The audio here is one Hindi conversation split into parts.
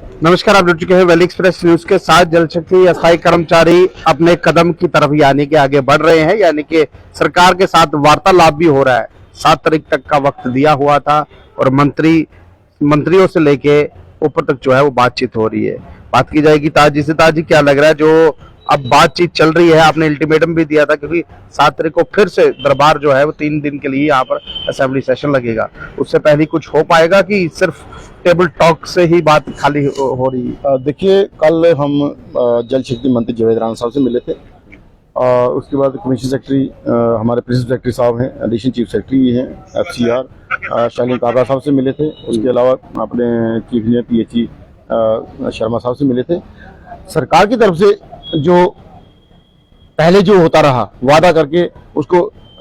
नमस्कार, आप जुड़ चुके हैं वैली एक्सप्रेस न्यूज के साथ। जल शक्ति अस्थायी कर्मचारी अपने कदम की तरफ यानी कि आगे बढ़ रहे हैं, यानी कि सरकार के साथ वार्तालाप भी हो रहा है। 7 तारीख तक का वक्त दिया हुआ था और मंत्रियों से लेके ऊपर तक जो है वो बातचीत हो रही है। बात की जाएगी ताजी से। ताजी क्या लग रहा है जो अब बातचीत चल रही है? आपने अल्टीमेटम भी दिया था क्योंकि 7 तारीख को फिर से दरबार जो है वो 3 दिन के लिए यहाँ पर असेंबली सेशन लगेगा। उससे पहले कुछ हो पाएगा कि सिर्फ टेबल टॉक से ही बात खाली हो रही है? देखिए, कल हम जल शक्ति मंत्री जावेद राणा साहब से मिले थे। उसके बाद कमीशन सेक्रेटरी हमारे प्रिंसिपल सेक्रेटरी साहब हैं, एडिशनल चीफ सेक्रेटरी हैं FCR शालीन काबरा साहब से मिले थे। उसके अलावा अपने चीफ इंजीनियर PHE शर्मा साहब से मिले थे। सरकार की तरफ से जो पहले जो होता रहा वादा करके उसको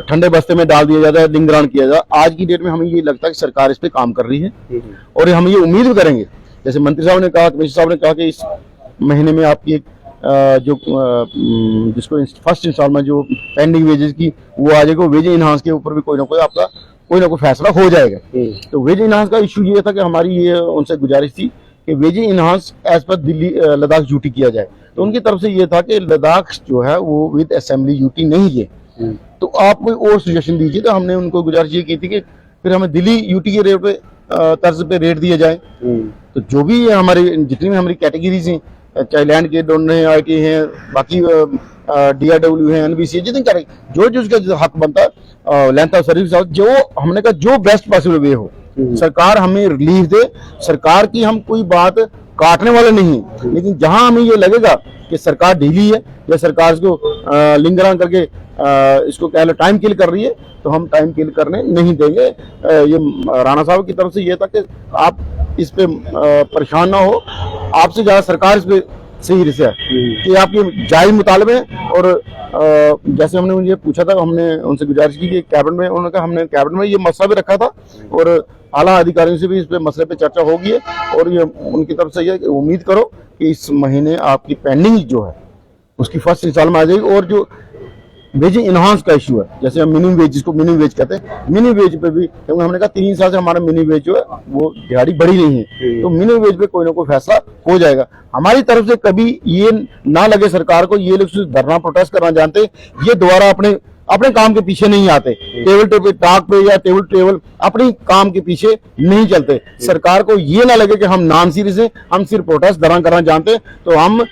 ठंडे बस्ते में डाल दिया जाता है, लिंगरान किया जाता है। आज की डेट में हमें ये लगता है कि सरकार इस पे काम कर रही है और हम ये उम्मीद भी करेंगे, जैसे मंत्री साहब ने कहा, कमिश्नर साहब ने कहा कि इस महीने में आपकी एक जिसको फर्स्ट इंस्टॉलमेंट जो पेंडिंग वेजेस की वो आ जाएगा। वेज इनहांस के ऊपर भी कोई ना कोई फैसला हो जाएगा। तो वेज इनहांस का इशू ये था कि हमारी ये उनसे गुजारिश थी कि veg enhance as per Delhi Ladakh UT किया जाए। तो उनकी तरफ से ये था कि लद्दाख जो है वो विद असेंबली यूटी नहीं है, तो आप कोई और सजेशन दीजिए। तो हमने उनको गुजारिश ये की थी कि फिर हमें दिल्ली यूटी के रेट पे तर्ज पे रेट दिए जाए। तो जो भी है हमारी जितनी भी हमारी कैटेगरीज हैं, चाहे लैंड के डोनर हैं, IT हैं, बाकी DRW हैं, NBC, जितनी जो उसका हक बनता है, लेंथ ऑफ सर्विस, जो हमने कहा जो बेस्ट पॉसिबल वे हो, सरकार हमें रिलीफ दे। सरकार की हम कोई बात काटने वाले नहीं है, लेकिन जहां हमें ये लगेगा कि सरकार ढीली है या सरकार इसको लिंगरान करके इसको कह लो टाइम किल कर रही है, तो हम टाइम किल करने नहीं देंगे। ये राणा साहब की तरफ से ये था कि आप इस पे परेशान ना हो, आपसे ज्यादा सरकार इस पे सही से है कि आपके जायज मुतालबे हैं। और जैसे हमने मुझे पूछा था, हमने उनसे गुजारिश की कि कैबिनेट में, उन्होंने कहा हमने कैबिनेट में ये मसला भी रखा था और आला अधिकारियों से भी इस पे मसले पे चर्चा होगी है। और ये उनकी तरफ से ये उम्मीद करो कि इस महीने आपकी पेंडिंग जो है उसकी फर्स्ट इंस्टॉलमेंट आ जाएगी। और जो वेज इनहांस का इशू है, जैसे हम मिनिमम वेज, जिसको मिनिमम वेज कहते हैं, मिनिमम वेज पे भी, क्योंकि हमने कहा 3 साल से हमारा मिनिमम वेज जो है वो दिहाड़ी बढ़ी नहीं है, तो मिनिमम वेज पे कोई ना कोई फैसला हो जाएगा। हमारी तरफ से कभी ये ना लगे सरकार को ये लोग धरना प्रोटेस्ट करना जानते, ये दोबारा अपने काम के पीछे नहीं आते, टेबल टॉक पे या टेबल अपने काम के पीछे नहीं चलते। सरकार को ये ना लगे कि हम नॉन सीरियस हैं, हम सिर्फ प्रोटेस्ट धरना करना जानते हैं, तो हम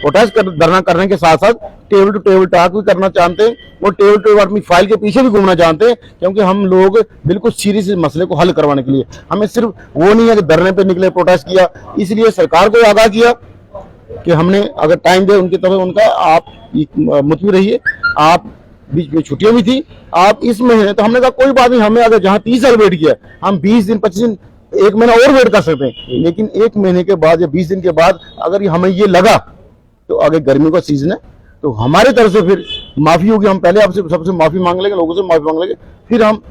प्रोटेस्ट धरना करने के साथ साथ टेबल टू टेबल टॉक भी करना चाहते हैं और टेबल टू अपनी फाइल के पीछे भी घूमना जानते हैं, क्योंकि हम लोग बिल्कुल सीरियस इस मसले को हल करवाने के लिए, हमें सिर्फ वो नहीं है कि धरने पे निकले, प्रोटेस्ट किया। इसलिए सरकार को आगाह किया कि हमने अगर टाइम दे उनकी तरफ, उनका आप मुतमिन रहिए, आप बीच में छुट्टियां भी थी, आप इस महीने, तो हमने कहा कोई बात नहीं, हमें अगर जहां 30 साल वेट किया, हम 20 दिन 25 दिन 1 महीना और वेट कर सकते हैं, लेकिन 1 महीने के बाद या 20 दिन के बाद अगर हमें ये लगा तो आगे गर्मियों का सीजन है, तो हमारी तरफ से फिर माफी होगी। हम पहले आपसे सबसे माफी मांग लेंगे, लोगों से माफी मांग लेंगे, फिर हम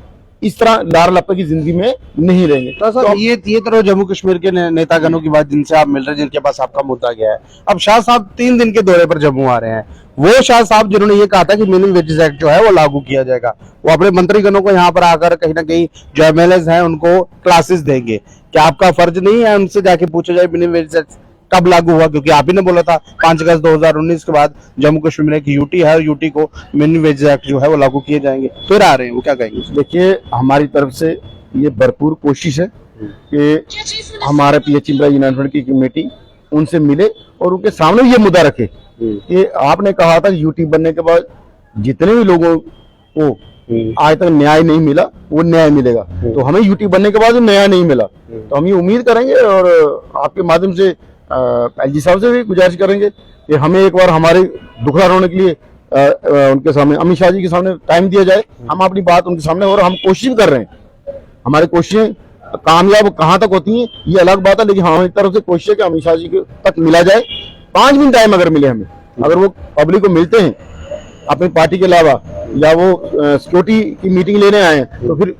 इस तरह लार लप्पे की जिंदगी में नहीं रहेंगे। तो ये तरह जम्मू कश्मीर के नेतागणों की बात जिनसे आप मिल रहे हैं, जिनके पास आपका मुद्दा गया है, अब शाह साहब 3 दिन के दौरे पर जम्मू आ रहे हैं। वो शाह साहब जिन्होंने ये कहा था कि मिनिमम वेजेस एक्ट जो है वो लागू किया जाएगा, वो अपने मंत्रीगणों को यहाँ पर आकर कहीं ना कहीं जो MLAs हैं उनको क्लासेस देंगे। क्या आपका फर्ज नहीं है उनसे जाके पूछा जाए मिनिमम वेजेस एक्ट कब लागू हुआ? क्योंकि आप ही ने बोला था 5 अगस्त 2019 के बाद जम्मू कश्मीर में की यूटी है और यूटी को मिनिमम वेजेस एक्ट जो है वो लागू किए जाएंगे, फिर आ रहे हैं, वो क्या कहेंगे? देखिए, हमारी तरफ से ये भरपूर कोशिश है कि हमारे PH यूनाइटेड की कमेटी उनसे मिले और उनके सामने ये मुद्दा रखे कि आपने कहा था यूटी बनने के बाद जितने भी लोगों को आज तक न्याय नहीं मिला वो न्याय मिलेगा, तो हमें यूटी बनने के बाद न्याय नहीं मिला, तो हम ये उम्मीद करेंगे और आपके माध्यम से LG साहब से भी गुजारिश करेंगे कि हमें एक बार हमारे दुखड़ा रोने के लिए उनके सामने, अमित शाह जी के सामने टाइम दिया जाए, हम अपनी बात उनके सामने, और हम कोशिश भी कर रहे हैं। हमारी कोशिशें कामयाब कहाँ तक होती हैं ये अलग बात है, लेकिन हमारी तरफ से कोशिश है कि अमित शाह जी तक मिला जाए। 5 दिन टाइम अगर मिले हमें, अगर वो पब्लिक को मिलते हैं अपनी पार्टी के अलावा या वो सिक्योरिटी की मीटिंग लेने आए हैं, तो फिर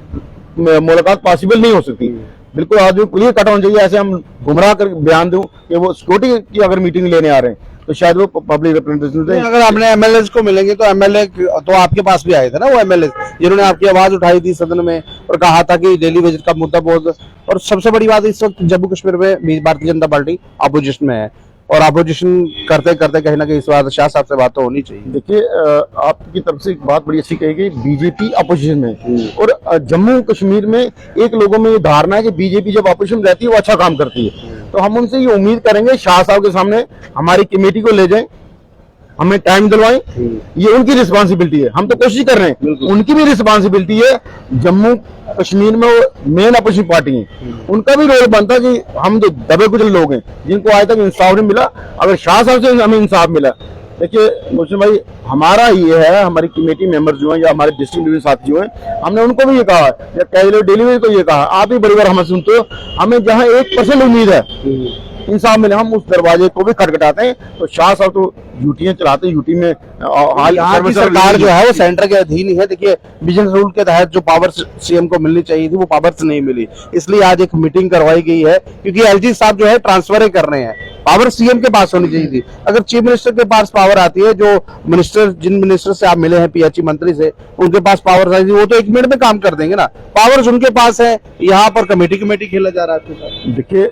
मुलाकात पॉसिबल नहीं हो सकती। बिल्कुल आदमी क्लियर कट होना चाहिए, ऐसे हम गुमराह कर बयान दूं कि वो सिक्योरिटी की अगर मीटिंग लेने आ रहे हैं, तो शायद वो पब्लिक रिप्रेजेंटेटिव थे। अगर आपने एमएलए को मिलेंगे तो एमएलए तो आपके पास भी आए थे ना, वो एमएलए जिन्होंने आपकी आवाज उठाई थी सदन में और कहा था कि डेली वेजेस का मुद्दा बहुत, और सबसे बड़ी बात इस वक्त जम्मू कश्मीर में भारतीय जनता पार्टी अपोजिशन में है और अपोजिशन करते करते कहीं ना कहीं इस बात शाह साहब से बात तो होनी चाहिए। देखिए आपकी तरफ से एक बात बड़ी अच्छी कही गई, बीजेपी अपोजिशन में, और जम्मू कश्मीर में एक लोगों में ये धारणा है कि बीजेपी जब अपोजिशन में रहती है वो अच्छा काम करती है। तो हम उनसे ये उम्मीद करेंगे शाह साहब के सामने हमारी कमेटी को ले जाएं, हमें टाइम दिलवाएं, ये उनकी रिस्पांसिबिलिटी है। हम तो कोशिश कर रहे हैं, उनकी भी रिस्पांसिबिलिटी है। जम्मू कश्मीर में वो मेन अपोजिशन पार्टी है, उनका भी रोल बनता है कि हम जो दबे कुचले लोग हैं जिनको आज तक इंसाफ नहीं मिला, अगर शाह साहब से हमें इंसाफ मिला। देखिए मुझे भाई, हमारा ये है, हमारी कमेटी मेंबर जो हैं या हमारे डिस्ट्रिक्ट डिवीजन साथी जो हैं, हमने उनको भी ये कहा या कैजुअल डेली को ये कहा, आप भी बड़ी बार हमें सुनते हो, हमें जहाँ 1% उम्मीद है इंसाफ मिले, हम उस दरवाजे को भी खटखटाते हैं। तो शाह साहब तो यूटियां चलाते हैं, यूटी में यहाँ की सरकार जो है वो सेंटर के अधीन ही है। देखिए बिजनेस रूल के तहत जो पावर सीएम को मिलनी चाहिए थी वो पावर्स नहीं मिली, इसलिए आज एक मीटिंग करवाई गई है क्योंकि एलजी साहब जो है ट्रांसफर कर रहे हैं, पावर सीएम के पास होनी चाहिए थी। अगर चीफ मिनिस्टर के पास पावर आती है, जो मिनिस्टर जिन मिनिस्टर से आप मिले हैं पीएचई मंत्री से, उनके पास पावर आती है, वो तो 1 मिनट में काम कर देंगे ना, पावर्स उनके पास है। यहाँ पर कमेटी खेला जा रहा है। देखिए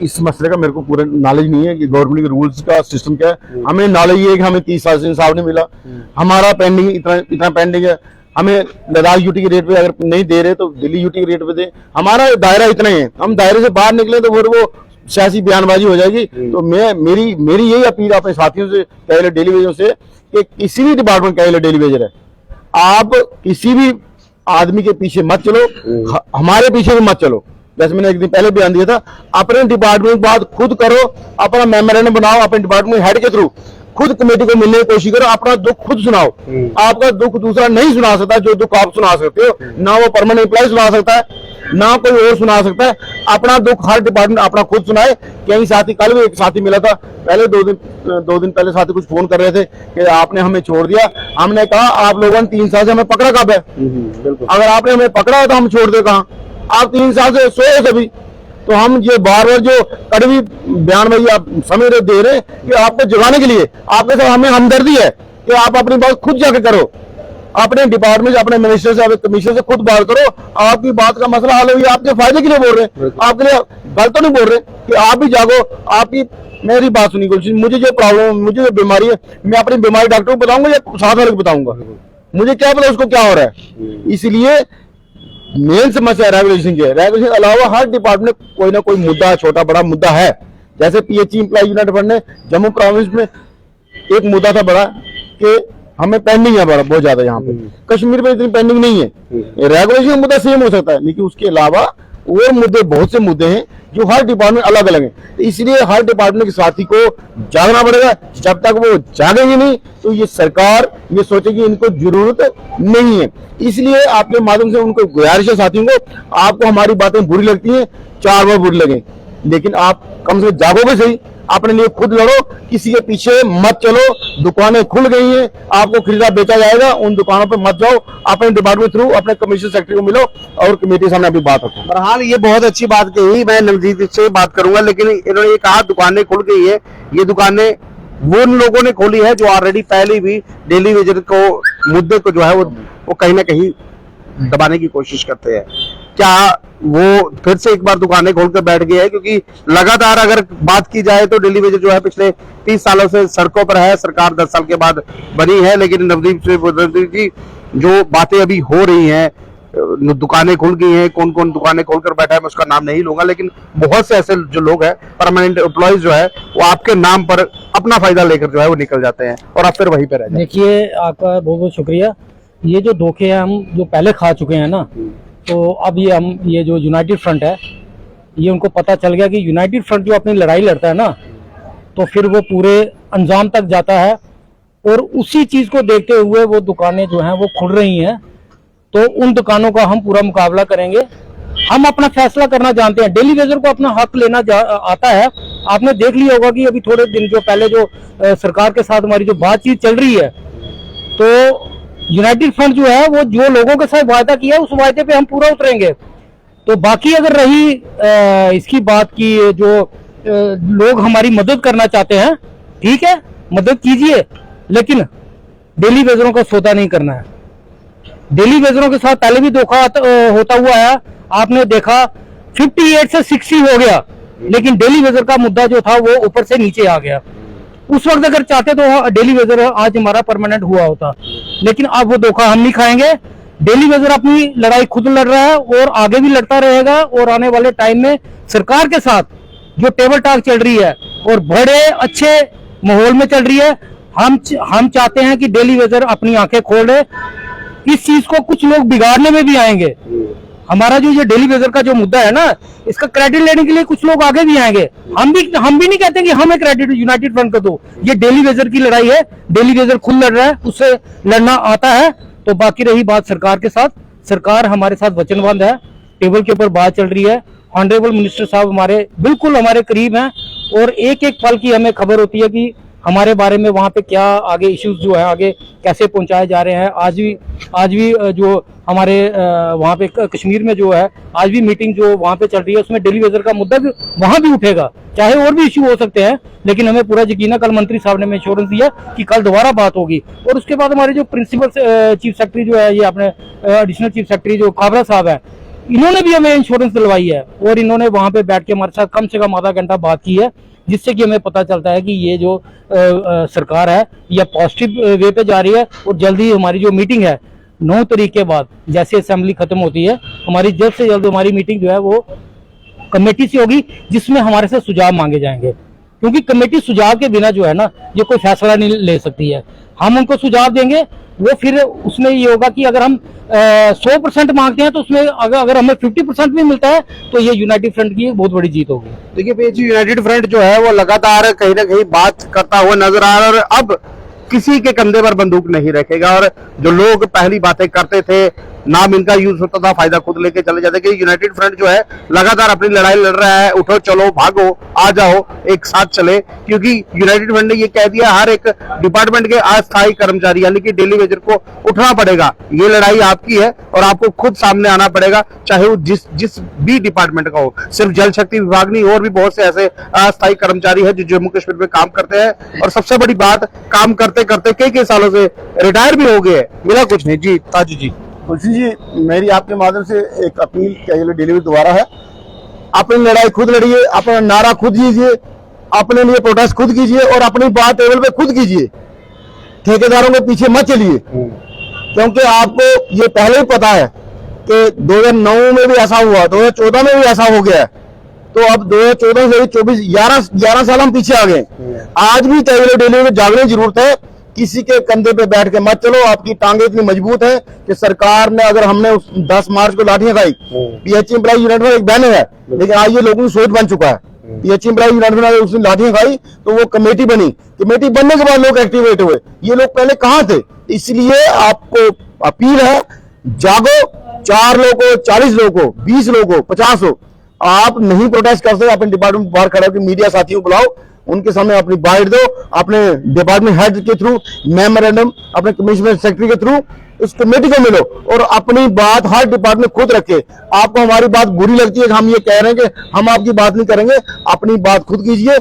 इस मसले का मेरे को पूरा नॉलेज नहीं है कि गवर्नमेंट के रूल्स का सिस्टम क्या है। हमें नॉलेज ये है कि हमें 30 साल से इंसाफ नहीं मिला, हमारा पेंडिंग इतना पेंडिंग है। हमें लद्दाख यूटी के रेट पे अगर नहीं दे रहे तो दिल्ली यूटी के रेट पे दे, हमारा दायरा इतना ही है। हम दायरे से बाहर निकले तो फिर वो सियासी बयानबाजी हो जाएगी। तो मेरी यही अपील अपने साथियों से, कैजुअल डेली वेजर से, कि किसी भी डिपार्टमेंट कैजुअल डेली वेजर है, आप किसी भी आदमी के पीछे मत चलो, हमारे पीछे भी मत चलो। जैसे मैंने एक दिन पहले बयान दिया था, अपने डिपार्टमेंट की बात खुद करो, अपना मेमोरेंडम बनाओ, अपने डिपार्टमेंट हेड के थ्रू खुद कमेटी को मिलने की कोशिश करो, अपना दुख खुद सुनाओ। आपका दुख दूसरा नहीं सुना सकता जो दुख आप सुना सकते हो, ना वो परमानेंट एम्प्लॉय सुना सकता है, ना कोई और सुना सकता है। अपना दुख हर डिपार्टमेंट अपना खुद सुनाए। कई साथी, कल भी एक साथी मिला था, पहले दो दिन पहले साथी कुछ फोन कर रहे थे कि आपने हमें छोड़ दिया। हमने कहा आप लोगों ने 3 साल से हमें पकड़ा कब है? अगर आपने हमें पकड़ा है तो हम छोड़ दे कहाँ? आप 3 साल से सोए सभी। तो हम ये बार बार जो कड़वी बयानबाजी आप समय दे रहे हैं कि आपको जगाने के लिए, आपके साथ हमें हमदर्दी है कि आप अपनी बात खुद जाके करो, अपने डिपार्टमेंट से, अपने मिनिस्टर से, अपने कमिश्नर से खुद बात करो। आपकी बात का मसला हल हो, आपके फायदे के लिए बोल रहे हैं, आपके लिए गलत तो नहीं बोल रहे कि आप भी जागो। आपकी मेरी बात सुनी गुलशन, मुझे जो प्रॉब्लम, मुझे जो बीमारी है, मैं अपनी बीमारी डॉक्टर को बताऊंगा या साथ वाले को बताऊंगा? मुझे क्या पता उसको क्या हो रहा है। इसलिए मेन समस्या रेगुलेशन की है। रेगुलेशन के अलावा हर डिपार्टमेंट कोई ना कोई मुद्दा, छोटा बड़ा मुद्दा है। जैसे पीएचई एम्प्लॉय यूनाइटेड फ्रंट ने जम्मू प्रोविंस में एक मुद्दा था बड़ा कि हमें पेंडिंग है बड़ा बहुत ज्यादा, यहाँ पे कश्मीर में इतनी पेंडिंग नहीं है। रेगुलेशन का मुद्दा सेम हो सकता है, लेकिन उसके अलावा और मुद्दे, बहुत से मुद्दे हैं जो हर डिपार्टमेंट अलग अलग हैं। तो इसलिए हर डिपार्टमेंट के साथी को जागना पड़ेगा। जब तक वो जागेंगे नहीं तो ये सरकार ये सोचेगी इनको जरूरत नहीं है। इसलिए आपके माध्यम से उनको गुजारिश है साथियों को, आपको हमारी बातें बुरी लगती हैं, 4 बार बुरी लगे, लेकिन आप कम से कम जागोगे सही, अपने लिए खुद लड़ो, किसी के पीछे मत चलो। दुकानें खुल गई हैं, आपको खरीदा बेचा जाएगा, उन दुकानों पे मत जाओ। अपने डिपार्टमेंट थ्रू अपने कमिश्नर सेक्रेटरी को मिलो और कमेटी सामने अभी बात रखो। बहरहाल ये बहुत अच्छी बात कही, मैं नवजीत से बात करूंगा, लेकिन इन्होंने ये कहा दुकानें खुल गई है। ये दुकानें वो उन लोगों ने खोली है जो ऑलरेडी पहले भी डेली वेजर को मुद्दे को जो है वो कहीं ना कहीं दबाने की कोशिश करते हैं। क्या वो फिर से एक बार दुकानें खोलकर बैठ गए हैं? क्योंकि लगातार अगर बात की जाए तो डेली वेजर जो है पिछले 30 सालों से सड़कों पर है, सरकार 10 साल के बाद बनी है, लेकिन नवदीप जी जो बातें अभी हो रही हैं, दुकानें खुल गई हैं, कौन कौन दुकानें खोलकर बैठा है मैं उसका नाम नहीं लूंगा, लेकिन बहुत से ऐसे जो लोग हैं परमानेंट एम्प्लॉयज जो है वो आपके नाम पर अपना फायदा लेकर जो है वो निकल जाते हैं और आप फिर वहीं पे रह जाते हैं। देखिए आपका बहुत बहुत शुक्रिया। ये जो धोखे हैं हम जो पहले खा चुके हैं ना, तो अब ये जो यूनाइटेड फ्रंट है, ये उनको पता चल गया कि यूनाइटेड फ्रंट जो अपनी लड़ाई लड़ता है ना, तो फिर वो पूरे अंजाम तक जाता है। और उसी चीज को देखते हुए वो दुकानें जो हैं वो खुल रही हैं, तो उन दुकानों का हम पूरा मुकाबला करेंगे। हम अपना फैसला करना जानते हैं, डेली वेजर को अपना हक लेना आता है। आपने देख लिया होगा कि अभी थोड़े दिन जो पहले जो सरकार के साथ हमारी जो बातचीत चल रही है, तो यूनाइटेड फ्रंट जो है वो जो लोगों के साथ वायदा किया उस वायदे पे हम पूरा उतरेंगे। तो बाकी अगर रही इसकी बात की जो लोग हमारी मदद करना चाहते हैं, ठीक है, मदद कीजिए, लेकिन डेली वेजरों का सौदा नहीं करना है। डेली वेजरों के साथ पहले भी धोखा होता हुआ है, आपने देखा 58 से 60 हो गया, लेकिन डेली वेजर का मुद्दा जो था वो ऊपर से नीचे आ गया। उस वक्त अगर चाहते तो डेली वेजर आज हमारा परमानेंट हुआ होता, लेकिन अब वो धोखा हम नहीं खाएंगे। डेली वेजर अपनी लड़ाई खुद लड़ रहा है और आगे भी लड़ता रहेगा, और आने वाले टाइम में सरकार के साथ जो टेबल टॉक चल रही है और बड़े अच्छे माहौल में चल रही है, हम चाहते हैं कि डेली वेजर अपनी आंखें खोले। इस चीज को कुछ लोग बिगाड़ने में भी आएंगे। हमारा जो ये डेली वेजर का जो मुद्दा है ना, इसका क्रेडिट लेने के लिए कुछ लोग आगे भी आएंगे। हम भी नहीं कहते कि हमें क्रेडिट यूनाइटेड फ्रंट को दो, ये डेली वेजर की लड़ाई है, डेली वेजर खुद लड़ रहा है, उससे लड़ना आता है। तो बाकी रही बात सरकार के साथ, सरकार हमारे साथ वचनबद्ध है, टेबल के ऊपर बात चल रही है। ऑनरेबल मिनिस्टर साहब हमारे बिल्कुल हमारे करीब हैं, और एक एक पल की हमें खबर होती है कि हमारे बारे में वहां पे क्या आगे इश्यूज जो है आगे कैसे पहुंचाए जा रहे हैं। आज भी जो हमारे वहां पे कश्मीर में जो है आज भी मीटिंग जो वहां पे चल रही है, उसमें डेली वेजर का मुद्दा भी वहां भी उठेगा, चाहे और भी इश्यू हो सकते हैं, लेकिन हमें पूरा यकीन है। कल मंत्री साहब ने हमें इंश्योरेंस दिया कि कल दोबारा बात होगी। और उसके बाद हमारे जो प्रिंसिपल चीफ सेक्रेटरी जो है, ये अपने एडिशनल चीफ सेक्रेटरी जो खाबरा साहब है, इन्होंने भी हमें इंश्योरेंस दिलवाई है, और इन्होंने वहां पे बैठ के हमारे साथ कम से कम आधा घंटा बात की है, जिससे कि हमें पता चलता है कि ये जो सरकार है यह पॉजिटिव वे पे जा रही है। और जल्दी हमारी जो मीटिंग है 9 तारीख के बाद, जैसे असेंबली खत्म होती है, हमारी जल्द से जल्द हमारी मीटिंग जो है वो कमेटी से होगी, जिसमें हमारे से सुझाव मांगे जाएंगे। क्योंकि कमेटी सुझाव के बिना जो है ना, ये कोई फैसला नहीं ले सकती है। हम उनको सुझाव देंगे, वो फिर उसमें ये होगा कि अगर हम 100% मांगते हैं तो उसमें अगर हमें 50% भी मिलता है तो ये यूनाइटेड फ्रंट की एक बहुत बड़ी जीत होगी। देखिए पेजी, यूनाइटेड फ्रंट जो है वो लगातार कहीं ना कहीं बात करता हुआ नजर आ रहा है, और अब किसी के कंधे पर बंदूक नहीं रखेगा। और जो लोग पहली बातें करते थे, नाम इनका यूज होता था, फायदा खुद लेके चले जाते कि यूनाइटेड फ्रंट जो है लगातार अपनी लड़ाई लड़ रहा है, उठो चलो भागो आ जाओ एक साथ चले। क्योंकि यूनाइटेड फ्रंट ने ये कह दिया हर एक डिपार्टमेंट के अस्थायी कर्मचारी यानी कि डेली वेजर को उठना पड़ेगा, ये लड़ाई आपकी है और आपको खुद सामने आना पड़ेगा, चाहे वो जिस भी डिपार्टमेंट का हो। सिर्फ जल शक्ति विभाग नहीं, और भी बहुत से ऐसे अस्थायी कर्मचारी है जो जम्मू कश्मीर में काम करते हैं। और सबसे बड़ी बात, काम करते करते कई सालों से रिटायर भी हो गए, मिला कुछ नहीं। जी ताजू जी। तुलसी जी, मेरी आपके माध्यम से एक अपील डिलीवरी दोबारा है, अपनी लड़ाई खुद लड़िए, अपना नारा खुद लीजिए, अपने लिए प्रोटेस्ट खुद कीजिए, और अपनी बात टेबल पे खुद कीजिए। ठेकेदारों के पीछे मत चलिए, क्योंकि आपको ये पहले ही पता है कि 2009 में भी ऐसा हुआ, 2014 में भी ऐसा हो गया है। तो अब 2014 से 24 11 साल हम पीछे आ गए। आज भी डेली में जागने की जरूरत है। किसी के कंधे पे बैठ के मत चलो। आपकी टांगे इतनी मजबूत है कि सरकार ने, अगर हमने उस 10 मार्च को लाठियां खाई, पीएचई एम्प्लॉय यूनियन एक बैनर है, लेकिन आज ये लोगों की सोच बन चुका है। पीएचई एम्प्लॉय यूनियन ने उसने लाठियां खाई तो वो कमेटी बनी, कमेटी बनने के बाद लोग एक्टिवेट हुए। ये लोग पहले कहाँ थे? इसलिए आपको अपील है, जागो। 4 लोग हो, 40 लोग हो, 20 लोग हो, 50 हो, आप नहीं प्रोटेस्ट कर सकते, अपने डिपार्टमेंट बाहर खड़े होकर मीडिया साथियों को बुलाओ, उनके सामने अपनी बाइट दो, अपने डिपार्टमेंट हेड के थ्रू मेमोरेंडम, अपने कमिश्नर सेक्रेटरी के थ्रू इस कमेटी को मिलो और अपनी बात हर डिपार्टमेंट खुद रखे। आपको हमारी बात बुरी लगती है कि हम ये कह रहे हैं कि हम आपकी बात नहीं करेंगे, अपनी बात खुद कीजिए।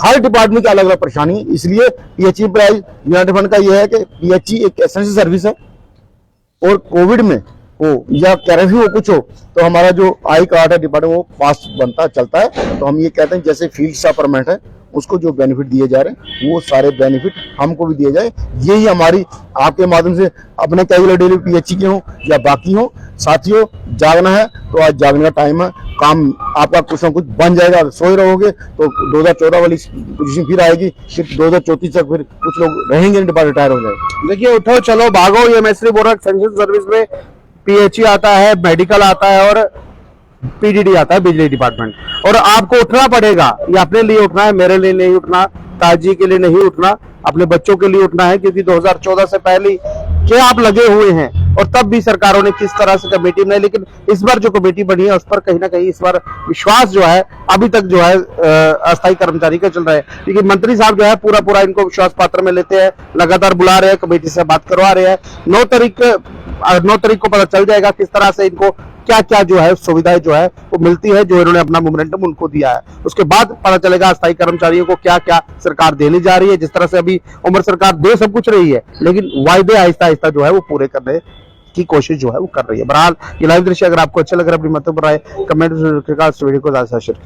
हर डिपार्टमेंट की अलग अलग परेशानी, इसलिए पीएचई प्राइज यूनाइटेड फंड का यह है कि पीएचई एक एसेंशियल सर्विस है, और कोविड में हो या कैरेफी हो कुछ हो तो हमारा जो आई कार्ड है डिपार्टमेंट वो पास बनता चलता है। तो हम ये कहते हैं जैसे फील्ड स्टाफ परमानेंट है उसको जो बेनिफिट दिए जा रहे हैं वो सारे बेनिफिट हमको भी दिए जाए। यही हमारी आपके माध्यम से अपने कैजुअल डेली पीएचई के हो या बाकी हो, साथियों जागना है तो आज जागने का टाइम है। काम आपका कुछ ना कुछ बन जाएगा। सोए रहोगे तो 2014 वाली पोजीशन फिर आएगी, फिर 2034 तक फिर कुछ लोग रहेंगे, डिपार्टमेंट रिटायर हो जाएगा। देखिए उठो चलो भागो, ये मैं सिर्फ बोल रहा हूँ एसेंशियल सर्विस में पीएचई आता है, मेडिकल आता है और पीडीडी आता है, बिजली डिपार्टमेंट। और आपको उठना पड़ेगा, ये अपने लिए उठना है, मेरे लिए नहीं उठना, ताजी के लिए नहीं उठना, अपने बच्चों के लिए उठना है। क्योंकि 2014 से पहले के आप लगे हुए हैं और तब भी सरकारों ने किस तरह से कमेटी बनाई, लेकिन इस बार जो कमेटी बनी है उस पर कहीं ना कहीं इस बार विश्वास जो है अभी तक जो है अस्थायी कर्मचारी का चल रहा है। क्योंकि मंत्री साहब जो है पूरा इनको विश्वास पात्र में लेते हैं, लगातार बुला रहे हैं, कमेटी से बात करवा रहे हैं। 9 तारीख को पता चल जाएगा किस तरह से इनको क्या क्या जो है सुविधाएं जो है वो मिलती है, जो इन्होंने अपना मोमेंटम उनको दिया है। उसके बाद पता चलेगा अस्थायी कर्मचारियों को क्या क्या सरकार देने जा रही है। जिस तरह से अभी उम्र सरकार दे सब कुछ रही है, लेकिन वायदे आहिस्ता आहिस्ता जो है वो पूरे करने की कोशिश जो है वो कर रही है। बहरहाल ये लाइव दृश्य अगर आपको अच्छा लग रहा है, अपनी मतों पर आए कमेंट वीडियो को ज्यादा से शेयर